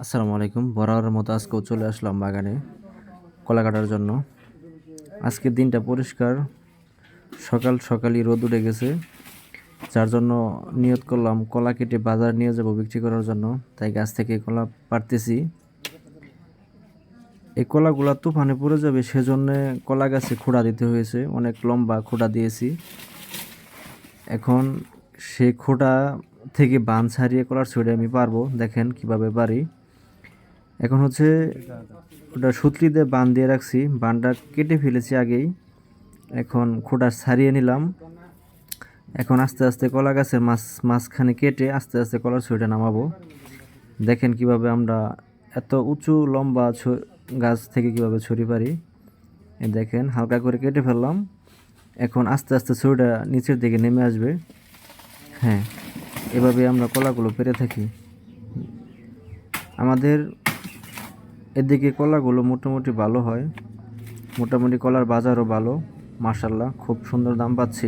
আসসালামু আলাইকুম। বরাবরের মতো আজকেও চলে আসলাম বাগানে কলা কাটার জন্য। আজকের দিনটা পরিষ্কার, সকাল সকালই রোদ উঠে গেছে, যার জন্য নিয়ত করলাম কলা কেটে বাজার নিয়ে যাব বিক্রি করার জন্য। তাই গাছ থেকে কলা পাড়তেছি। এই কলাগুলা তুফানে পড়ে যাবে, সেজন্য কলা গাছে খোঁড়া দিতে হয়েছে, অনেক লম্বা খোঁড়া দিয়েছি। এখন সে খোঁড়া থেকে বান ছাড়িয়ে কলার ছড়ে আমি পারবো, দেখেন কিভাবে পারি। এখন হচ্ছে ওটা সুতলি দিয়ে বান দিয়ে রাখছি, বানটা কেটে ফেলেছি আগেই। এখন খোঁটা ছাড়িয়ে নিলাম। এখন আস্তে আস্তে কলা গাছের মাঝখানে কেটে আস্তে আস্তে কলার ছড়িটা নামাবো। দেখেন কিভাবে আমরা এত উঁচু লম্বা গাছ থেকে কিভাবে ছড়ি পারি। এই দেখেন হালকা করে কেটে ফেললাম। এখন আস্তে আস্তে ছড়িটা নিচের দিকে নেমে আসবে। হ্যাঁ, এভাবে আমরা কলাগুলো পেরে থাকি। আমাদের এদিকে কলাগুলো মোটামুটি ভালো হয়, মোটামুটি কলার বাজারও ভালো, মাশাল্লাহ খুব সুন্দর দাম পাচ্ছি।